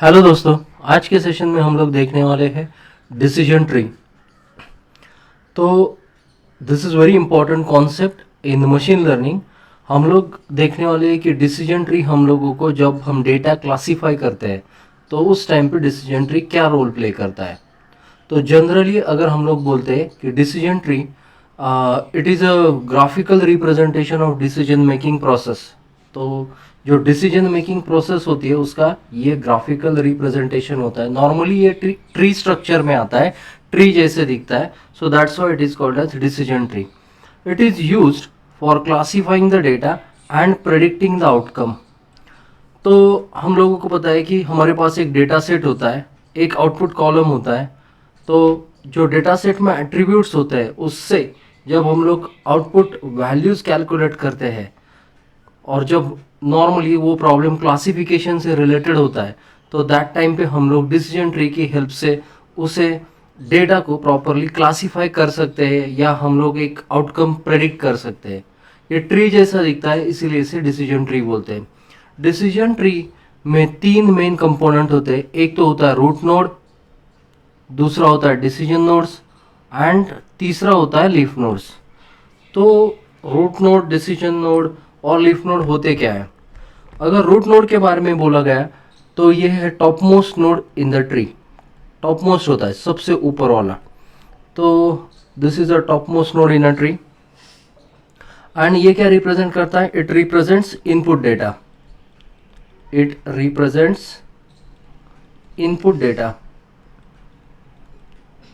Hello दोस्तों, आज के सेशन में हम लोग देखने वाले हैं डिसीजन ट्री। तो this is very important concept in machine learning. हम लोग देखने वाले हैं कि डिसीजन ट्री हम लोगों को जब हम डेटा क्लासीफाई करते हैं तो उस टाइम पे डिसीजन ट्री क्या रोल प्ले करता है। तो जनरली अगर हम लोग बोलते हैं कि decision tree it is a graphical representation of decision making process. तो जो डिसीजन मेकिंग प्रोसेस होती है उसका ये ग्राफिकल रिप्रेजेंटेशन होता है। नॉर्मली ये ट्री स्ट्रक्चर में आता है, ट्री जैसे दिखता है। So that's why it is called as decision tree. It is used for classifying the data and predicting the outcome. तो हम लोगों को पता है कि हमारे पास एक डेटा सेट होता है, एक आउटपुट कॉलम होता है। तो जो डेटा सेट में एट्रीब्यूट्स होते हैं उससे जब हम लोग आउटपुट वैल्यूज़ कैलकुलेट करते हैं और जब नॉर्मली वो प्रॉब्लम क्लासिफिकेशन से रिलेटेड होता है तो दैट टाइम पे हम लोग डिसीजन ट्री की हेल्प से उसे डेटा को प्रॉपरली क्लासीफाई कर सकते हैं या हम लोग एक आउटकम प्रेडिक्ट कर सकते हैं। ये ट्री जैसा दिखता है इसीलिए इसे डिसीजन ट्री बोलते हैं। डिसीजन ट्री में तीन मेन कंपोनेंट होते हैं। एक तो होता है रूट नोड, दूसरा होता है डिसीजन नोड्स एंड तीसरा होता है लीफ नोड्स। तो रूट नोड, डिसीजन नोड और लीफ नोड होते क्या है? अगर रूट नोड के बारे में बोला गया तो ये है top most node in the tree. Top most होता है सबसे ऊपर वाला। तो this is a top most node in a tree and ये क्या रिप्रेजेंट करता है? It represents input data. It represents input data.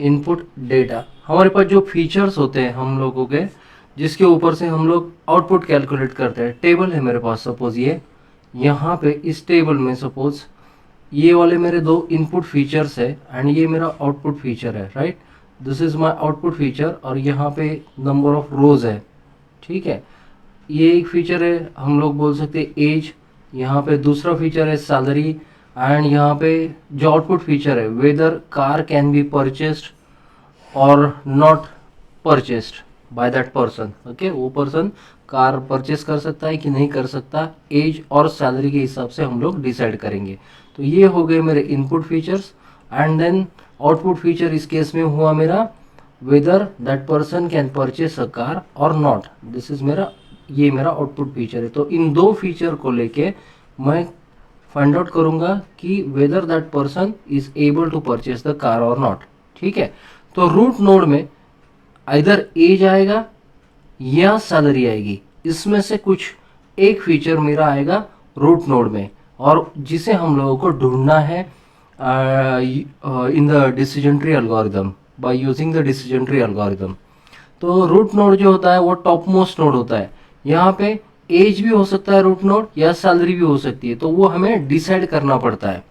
Input data हमारे पास जो फीचर्स होते हैं हम लोगों के, जिसके ऊपर से हम लोग आउटपुट कैलकुलेट करते हैं। टेबल है मेरे पास, सपोज ये यहाँ पे इस टेबल में सपोज ये वाले मेरे दो इनपुट फीचर्स है एंड ये मेरा आउटपुट फीचर है, right. This is my output feature और यहाँ पे नंबर ऑफ रोज है, ठीक है। ये एक फीचर है, हम लोग बोल सकते हैं एज। यहाँ पे दूसरा फीचर है सैलरी एंड यहाँ पे जो आउटपुट फीचर है whether car can be purchased और not purchased by that person. Okay, वो पर्सन कार परचेस कर सकता है कि नहीं कर सकता, एज और सैलरी के हिसाब से हम लोग डिसाइड करेंगे। तो ये हो गए मेरे input features and then output feature इस केस में हुआ मेरा whether that person can purchase a car और नॉट। दिस इज मेरा, ये मेरा आउटपुट फीचर है। तो इन दो फीचर को लेके मैं फाइंड आउट करूंगा कि whether that person is able to purchase the car और नॉट, ठीक है। तो रूट नोड में इधर एज आएगा या सैलरी आएगी, इसमें से कुछ एक फीचर मेरा आएगा रूट नोड में और जिसे हम लोगों को ढूंढना है in the decision tree algorithm by using the decision tree algorithm. तो रूट नोड जो होता है वो टॉप मोस्ट नोड होता है। यहाँ पे एज भी हो सकता है रूट नोड या सैलरी भी हो सकती है, तो वो हमें डिसाइड करना पड़ता है।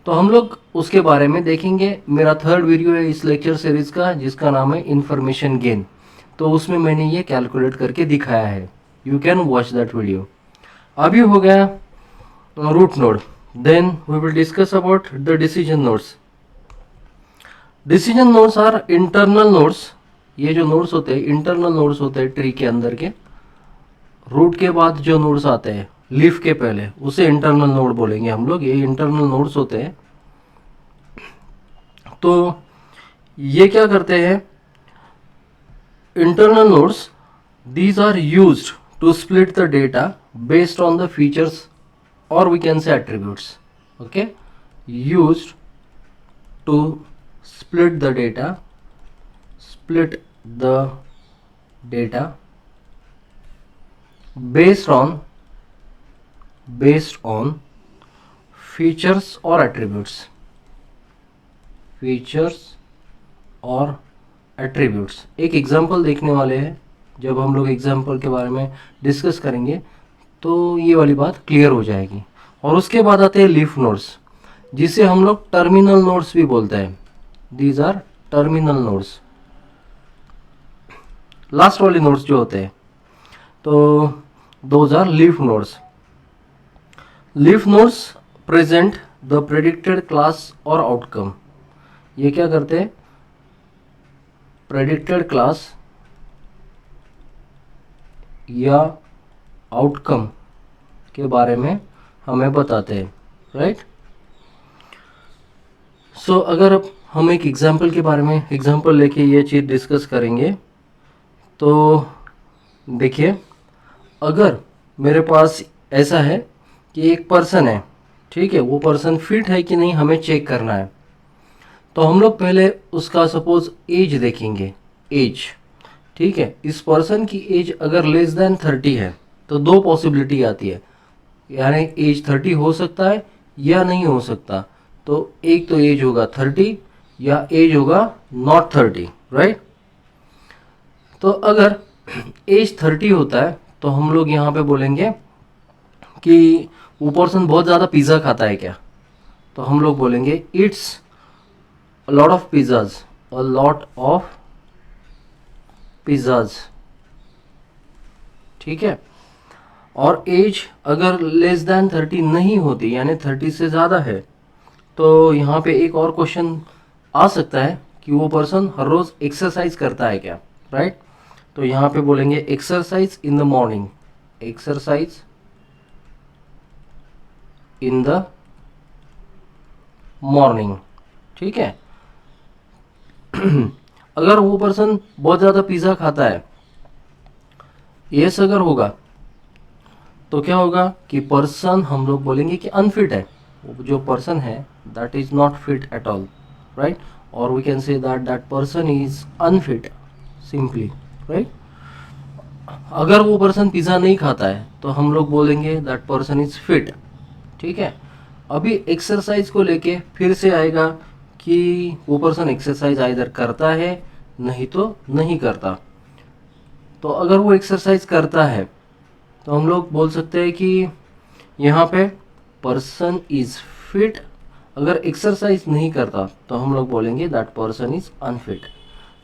तो हम लोग उसके बारे में देखेंगे। मेरा थर्ड वीडियो है इस लेक्चर सीरीज का जिसका नाम है इंफॉर्मेशन गेन। तो उसमें मैंने ये कैलकुलेट करके दिखाया है, you can watch that video. अभी हो गया root node, then we will discuss about the decision nodes. Decision nodes are internal nodes. ये जो नोड्स होते हैं इंटरनल नोड्स होते हैं ट्री के अंदर के। रूट के बाद जो नोड्स आते हैं लीफ के पहले उसे इंटरनल नोड बोलेंगे हम लोग। ये इंटरनल नोड्स होते हैं। तो ये क्या करते हैं? Internal nodes, these are used to split the data based on the features or we can say attributes. Okay, used to split the data, split the data based on features or attributes, features और attributes. एक example देखने वाले हैं, जब हम लोग example के बारे में डिस्कस करेंगे तो ये वाली बात क्लियर हो जाएगी। और उसके बाद आते हैं लीफ नोड्स, जिसे हम लोग टर्मिनल नोड्स भी बोलते हैं। These are terminal nodes, last वाले नोड्स जो होते हैं, तो those are leaf nodes. Leaf nodes present the predicted class और आउटकम। ये क्या करते हैं? प्रेडिक्टेड क्लास या आउटकम के बारे में हमें बताते हैं, राइट। सो अगर अब हम एक एग्जांपल के बारे में एग्जांपल लेके ये चीज़ डिस्कस करेंगे, तो देखिए, अगर मेरे पास ऐसा है कि एक पर्सन है, ठीक है, वो पर्सन फिट है कि नहीं हमें चेक करना है। तो हम लोग पहले उसका सपोज एज देखेंगे, एज, ठीक है। इस पर्सन की एज अगर लेस देन 30 है तो दो पॉसिबिलिटी आती है, यानी एज 30 हो सकता है या नहीं हो सकता। तो एक तो एज होगा 30 या एज होगा नॉट 30, राइट। तो अगर एज 30 होता है तो हम लोग यहाँ पे बोलेंगे कि वो पर्सन बहुत ज़्यादा पिज़्ज़ा खाता है क्या, तो हम लोग बोलेंगे it's a lot of pizzas, a lot of pizzas, ठीक है। और एज अगर लेस देन 30 नहीं होती, यानी 30 से ज़्यादा है, तो यहाँ पे एक और क्वेश्चन आ सकता है कि वो पर्सन हर रोज़ एक्सरसाइज करता है क्या, राइट। तो यहाँ पे बोलेंगे exercise in the morning, exercise in the morning, ठीक है। अगर वो पर्सन बहुत ज़्यादा पिज़्ज़ा खाता है, यस अगर होगा, तो क्या होगा कि पर्सन हम लोग बोलेंगे कि अनफिट है, वो जो पर्सन है that is not fit at all, right. और we can say that that person is unfit simply, right. अगर वो पर्सन पिज़्ज़ा नहीं खाता है तो हम लोग बोलेंगे दैट पर्सन इज फिट, ठीक है। अभी एक्सरसाइज को लेके फिर से आएगा कि वो पर्सन एक्सरसाइज आइदर करता है, नहीं तो नहीं करता। तो अगर वो एक्सरसाइज करता है तो हम लोग बोल सकते हैं कि यहाँ पे पर्सन इज फिट। अगर एक्सरसाइज नहीं करता तो हम लोग बोलेंगे दैट पर्सन इज अनफिट।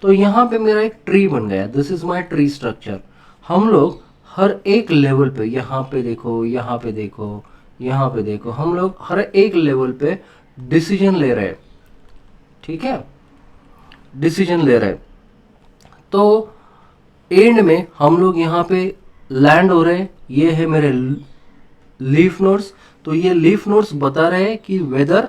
तो यहाँ पे मेरा एक ट्री बन गया, this is my tree structure. हम लोग हर एक लेवल पे, यहाँ पे देखो, यहाँ पे देखो, यहाँ पे देखो, हम लोग हर एक लेवल पे डिसीजन ले रहे हैं, ठीक है, डिसीजन ले रहे हैं। तो एंड में हम लोग यहाँ पे लैंड हो रहे हैं, ये है मेरे लीफ नोड्स। तो ये लीफ नोड्स बता रहे हैं कि whether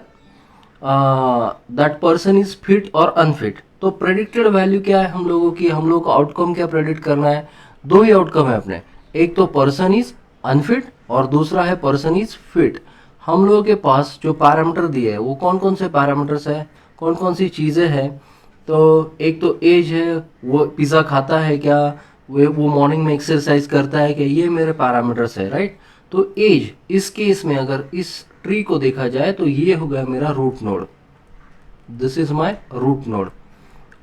that person is fit और अनफिट। तो प्रेडिक्टेड वैल्यू क्या है हम लोगों की, हम लोगों को आउटकम क्या प्रेडिक्ट करना है, दो ही आउटकम है अपने, एक तो पर्सन इज अनफिट और दूसरा है पर्सन इज फिट। हम लोगों के पास जो पैरामीटर दिए है वो कौन कौन से पैरामीटर्स है, कौन कौन सी चीज़ें हैं। तो एक तो एज है, वो पिज़्ज़ा खाता है क्या, वो मॉर्निंग में एक्सरसाइज करता है क्या, ये मेरे पैरामीटर्स है, राइट। तो एज, इस केस में अगर इस ट्री को देखा जाए तो ये हो गया मेरा root node, this is my root node.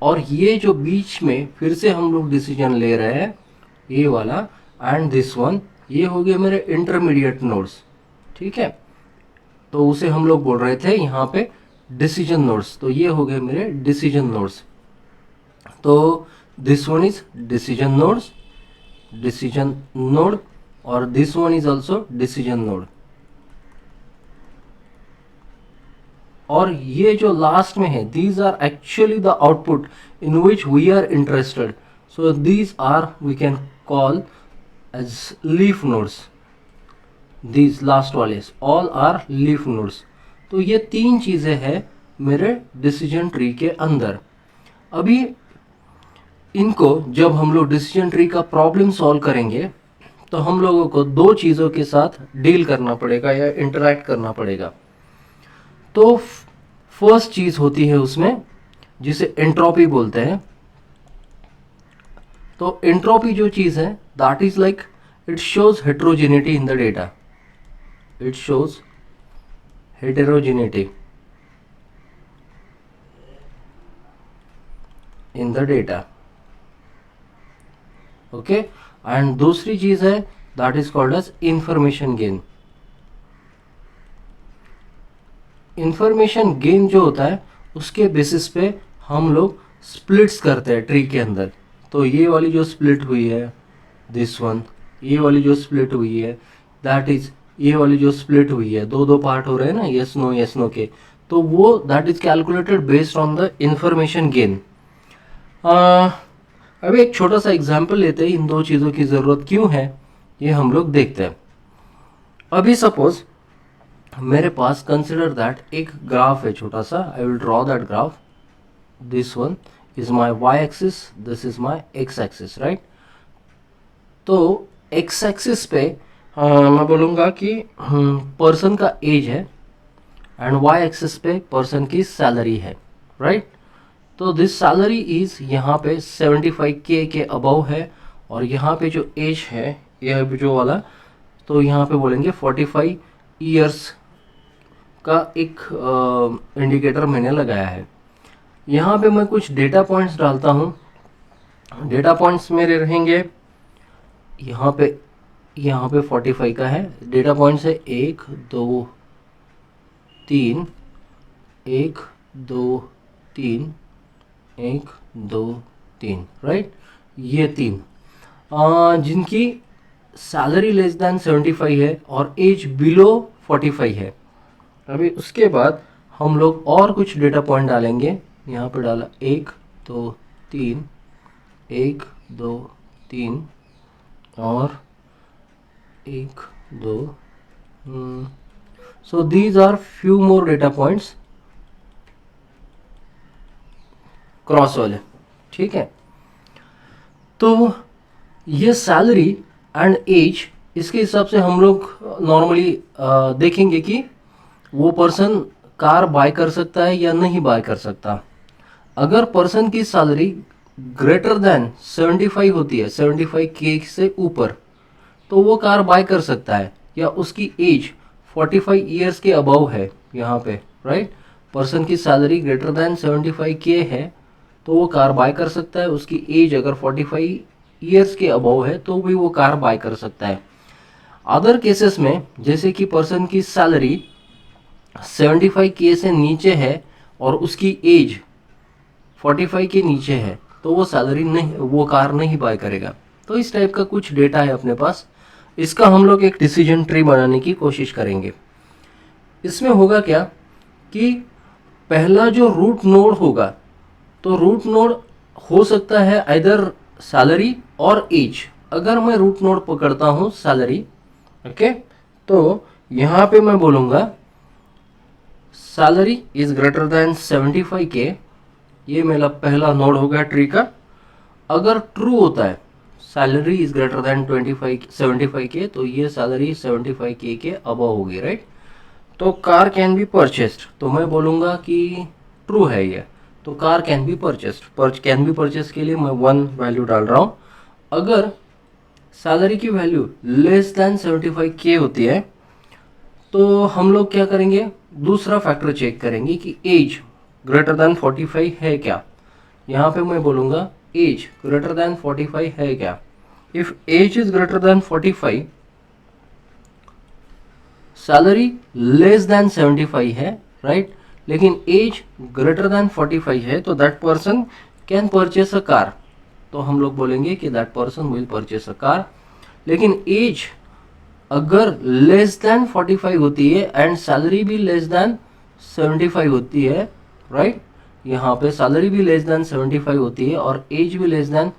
और ये जो बीच में फिर से हम लोग डिसीजन ले रहे हैं, ये वाला एंड दिस वन, ये हो गए मेरे इंटरमीडिएट नोड्स, ठीक है। तो उसे हम लोग बोल रहे थे यहाँ पे डिसीजन नोड्स, तो ये हो गए मेरे डिसीजन नोड्स। तो this one is decision nodes, decision node, और this one is also decision node. और ये जो लास्ट में है, these are actually the output in which we are interested. So these are we can call as leaf nodes, these last वाले all are leaf nodes. तो ये तीन चीज़ें हैं मेरे डिसीजन ट्री के अंदर। अभी इनको जब हम लोग डिसीजन ट्री का प्रॉब्लम सॉल्व करेंगे तो हम लोगों को दो चीज़ों के साथ डील करना पड़ेगा या इंटरैक्ट करना पड़ेगा। तो फर्स्ट चीज़ होती है उसमें जिसे एंट्रोपी बोलते हैं। तो एंट्रोपी जो चीज़ है that is like it shows heterogeneity in the data, it shows heterogeneity in the data, okay. And दूसरी चीज है that is called as information gain. Information gain जो होता है उसके बेसिस पे हम लोग स्प्लिट्स करते हैं ट्री के अंदर। तो ये वाली जो स्प्लिट हुई है, दिस वन, ये वाली जो स्प्लिट हुई है दैट इज, ये वाली जो स्प्लिट हुई है, दो दो पार्ट हो रहे हैं ना, यस नो के, तो वो that is calculated based on the information gain. अभी एक छोटा सा एग्जाम्पल लेते हैं, इन दो चीज़ों की ज़रूरत क्यों है ये हम लोग देखते हैं। अभी सपोज मेरे पास कंसिडर दैट एक ग्राफ है छोटा सा, I will draw that graph. This one is my Y axis, this is my X axis, right. तो एक्स एक्सिस पे मैं बोलूँगा कि पर्सन का एज है एंड वाई एक्सिस पे पर्सन की सैलरी है, राइट. तो दिस सैलरी इज यहाँ पे 75K के अबव है और यहाँ पे जो एज है यह जो वाला, तो यहाँ पे बोलेंगे 45 ईयर्स का एक इंडिकेटर मैंने लगाया है. यहाँ पे मैं कुछ डेटा पॉइंट्स डालता हूँ. डेटा पॉइंट्स मेरे रहेंगे यहाँ पे 45 का है. डेटा पॉइंट्स है 1 2 3, 1 2 3, 1 2 3, राइट. ये 3 जिनकी सैलरी लेस दैन 75 है और एज बिलो 45 है. अभी उसके बाद हम लोग और कुछ डेटा पॉइंट डालेंगे. यहाँ पे डाला 1 2 3, 1 2 3 और 1 2. So these are few more data points cross वाले, ठीक है. तो ये सैलरी एंड एज, इसके हिसाब से हम लोग नॉर्मली देखेंगे कि वो पर्सन कार बाय कर सकता है या नहीं बाय कर सकता. अगर पर्सन की सैलरी ग्रेटर देन 75 होती है, 75K से ऊपर, तो वो कार बाय कर सकता है. या उसकी एज 45 ईयर्स के अबव है यहाँ पे, राइट. पर्सन की सैलरी ग्रेटर देन 75K है तो वो कार बाय कर सकता है. उसकी एज अगर 45 ईयर्स के अबव है तो भी वो कार बाय कर सकता है. अदर केसेस में जैसे कि पर्सन की सैलरी 75K से नीचे है और उसकी एज 45 के नीचे है तो वो सैलरी नहीं, वो कार नहीं बाय करेगा. तो इस टाइप का कुछ डेटा है अपने पास. इसका हम लोग एक डिसीजन ट्री बनाने की कोशिश करेंगे. इसमें होगा क्या कि पहला जो रूट नोड होगा, तो रूट नोड हो सकता है आइदर सैलरी और एज. अगर मैं रूट नोड पकड़ता हूँ सैलरी, ओके, तो यहाँ पे मैं बोलूँगा salary is greater then 75K. ये मेरा पहला नोड होगा ट्री का. अगर ट्रू होता है salary is greater then 75K, तो ये सैलरी 75K के अबव होगी, राइट. तो कार कैन बी परचेस्ड, तो मैं बोलूँगा कि ट्रू है ये, तो car can be purchased. Can be purchase के लिए मैं 1 वैल्यू डाल रहा हूँ. अगर सैलरी की वैल्यू लेस दैन 75K होती है तो हम लोग क्या करेंगे, दूसरा फैक्टर चेक करेंगे कि एज ग्रेटर दैन 45 है क्या. यहाँ पे मैं बोलूँगा एज ग्रेटर दैन 45 है क्या. If age is greater than 45, salary less than 75 है, राइट, लेकिन एज ग्रेटर दैन 45 है, तो that person can purchase a car. तो हम लोग बोलेंगे कि that person will purchase a car. लेकिन एज अगर लेस दैन 45 होती है एंड सैलरी भी लेस दैन 75 होती है, राइट, यहाँ पे सैलरी भी लेस दैन 75 होती है और एज भी लेस दैन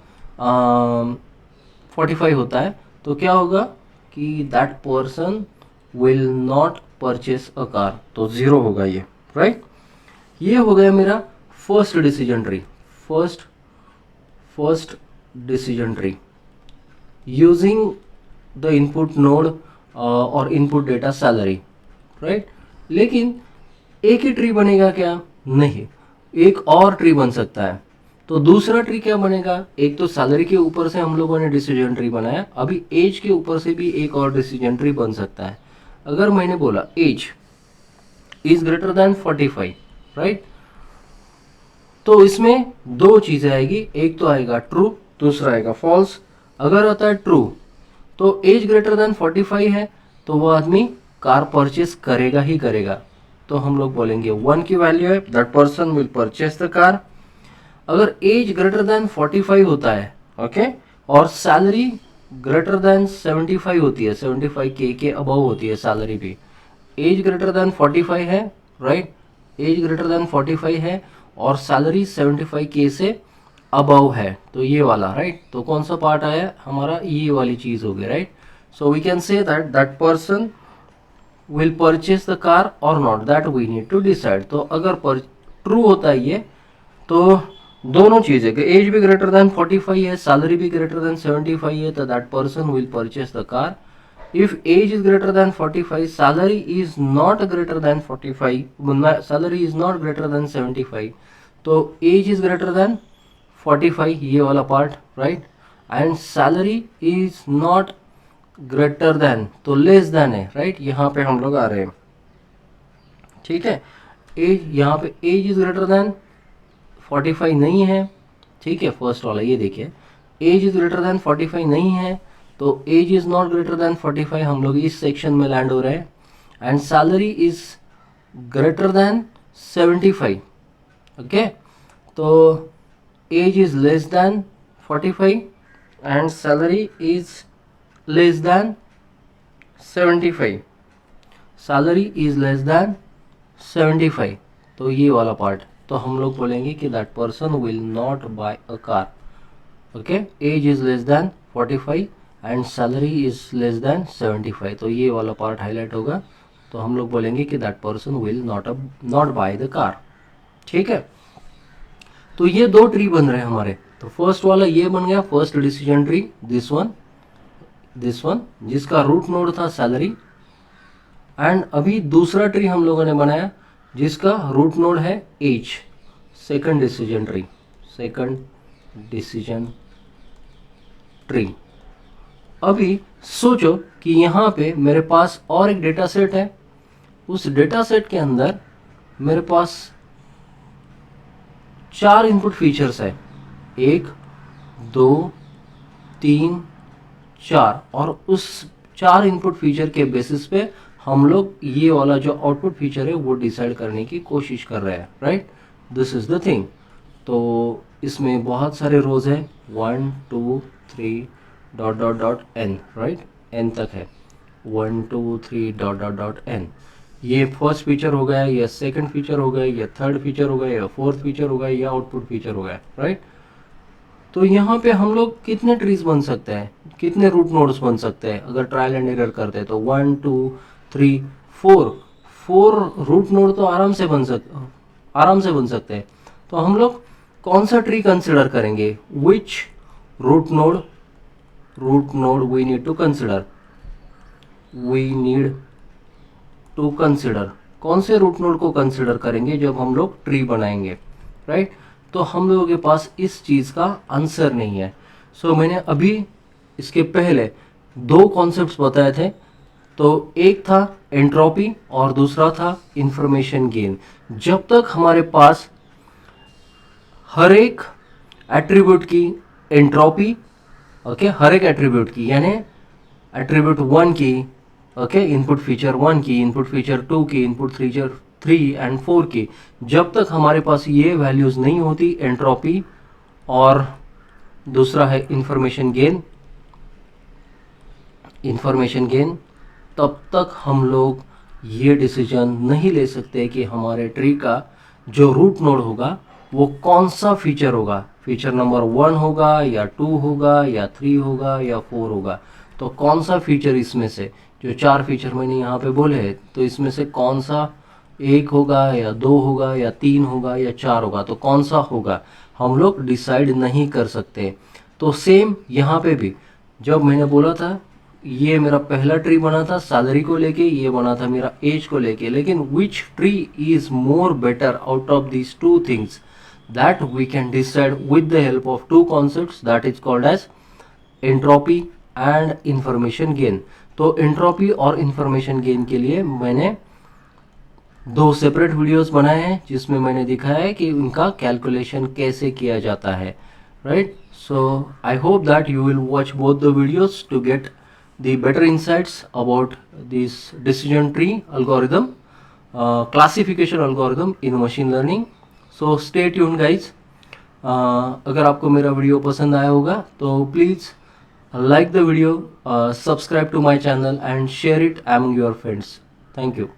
45 होता है, तो क्या होगा कि that person will not purchase a car. तो 0 होगा ये, राइट. ये हो गया मेरा first decision tree. First decision tree using the input node और इनपुट डेटा सैलरी, राइट. लेकिन एक ही ट्री बनेगा क्या? नहीं, एक और ट्री बन सकता है. तो दूसरा ट्री क्या बनेगा, एक तो सैलरी के ऊपर से हम लोगों ने डिसीजन ट्री बनाया, अभी एज के ऊपर से भी एक और डिसीजन ट्री बन सकता है. अगर मैंने बोला age is greater than 45, right, तो इसमें दो चीजें आएगी, एक तो आएगा ट्रू, दूसरा आएगा फॉल्स. अगर आता है ट्रू तो एज ग्रेटर देन 45 है तो वो आदमी कार परचेस करेगा ही करेगा. तो हम लोग बोलेंगे 1 की वैल्यू है, that person will purchase the car. अगर एज ग्रेटर देन 45 होता है, ओके, और सैलरी ग्रेटर देन 75 होती है, 75K के अबव होती है सैलरी भी, एज ग्रेटर देन 45 है, राइट, एज ग्रेटर देन 45 है और सैलरी 75K से अबव है, तो ये वाला, राइट. तो कौन सा पार्ट आया हमारा, ये वाली चीज हो गई, right. So we can say that person will purchase the car or not, that we need to decide. तो अगर ट्रू होता है ये, तो दोनों चीज़ है कि एज भी ग्रेटर देन 45 है, सैलरी भी ग्रेटर देन 75 है, तो that person will purchase the car. If age is greater than 45, salary is not greater than 45, salary is not greater than 75, तो age is greater than 45, ये वाला part, right. And salary is not greater then, तो less than है, right. यहाँ पे हम लोग आ रहे हैं, ठीक है. एज, यहाँ पे एज इज ग्रेटर देन 45 नहीं है, ठीक है. फर्स्ट वाला ये देखिए, एज इज ग्रेटर देन 45 नहीं है, तो age is not greater than 45, हम लोग इस सेक्शन में लैंड हो रहे हैं. And salary is greater than 75, okay. तो age is less than 45 and salary is less than 75, salary is less than 75, तो ये वाला पार्ट. तो हम लोग बोलेंगे कि that person will not buy a car, okay. Age is less than 45 and salary is less than 75, तो ये वाला पार्ट हाईलाइट होगा. तो हम लोग बोलेंगे कि that person will not by the car, ठीक है. तो ये दो ट्री बन रहे हैं हमारे. तो फर्स्ट वाला ये बन गया, first decision tree, this one जिसका रूट नोड था सैलरी. एंड अभी दूसरा ट्री हम लोगों ने बनाया जिसका रूट नोड है एज, सेकंड डिसीजन ट्री. अभी सोचो कि यहाँ पे मेरे पास और एक डेटा सेट है. उस डेटा सेट के अंदर मेरे पास 4 इनपुट फीचर्स है, 1 2 3 4, और उस 4 इनपुट फीचर के बेसिस पे हम लोग ये वाला जो आउटपुट फीचर है वो डिसाइड करने की कोशिश कर रहे हैं, right. This is the thing. तो इसमें बहुत सारे रोज है, 1 2 3 dot dot dot n, right. n तक है, 1 2 3 डॉट डॉट डॉट n. ये फर्स्ट फीचर हो गया, या सेकंड फीचर हो गया, या थर्ड फीचर हो गया, या फोर्थ फीचर हो गया, या आउटपुट फीचर हो गया, राइट. तो यहाँ पे हम लोग कितने ट्रीज बन सकते हैं, कितने रूट नोड्स बन सकते हैं अगर ट्रायल एंड एरर करते हैं. तो 1 2 3 4 रूट नोड तो आराम से बन सकते हैं. तो हम लोग कौन सा ट्री कंसिडर करेंगे, which root node we need to consider, कौन से रूट नोड को कंसिडर करेंगे जब हम लोग ट्री बनाएंगे, राइट. तो हम लोगों के पास इस चीज़ का आंसर नहीं है. सो मैंने अभी इसके पहले 2 कॉन्सेप्ट्स बताए थे. तो एक था एंट्रोपी और दूसरा था इंफॉर्मेशन गेन. जब तक हमारे पास हर एक एट्रीब्यूट की एंट्रोपी, ओके, हर एक एट्रीब्यूट की, यानी एट्रीब्यूट 1 की, ओके, इनपुट फीचर 1 की, इनपुट फीचर 2 की, इनपुट फीचर 3 एंड 4 की, जब तक हमारे पास ये वैल्यूज़ नहीं होती, एंट्रोपी और दूसरा है इंफॉर्मेशन गेन, तब तक हम लोग ये डिसीजन नहीं ले सकते कि हमारे ट्री का जो रूट नोड होगा वो कौन सा फीचर होगा, फीचर नंबर 1 होगा या 2 होगा या 3 होगा या 4 होगा. तो कौन सा फीचर इसमें से, जो 4 फीचर मैंने यहाँ पे बोले हैं, तो इसमें से कौन सा 1 होगा या 2 होगा या 3 होगा या 4 होगा, तो कौन सा होगा हम लोग डिसाइड नहीं कर सकते. तो सेम यहाँ पे भी, जब मैंने बोला था ये मेरा पहला ट्री बना था सैलरी को लेके, ये बना था मेरा एज को लेके, लेकिन which tree is more better out of these 2 things, that we can decide with the help of 2 concepts that is called as entropy and information gain. तो entropy और information gain के लिए मैंने 2 सेपरेट वीडियोस बनाए हैं जिसमें मैंने दिखाया है कि उनका कैलकुलेशन कैसे किया जाता है, right. So I hope that you will watch both the videos to get the better insights about this decision tree algorithm, classification algorithm in machine learning. So stay tuned guys. अगर आपको मेरा video पसंद आया होगा तो please like the video, subscribe to my channel and share it among your friends. Thank you.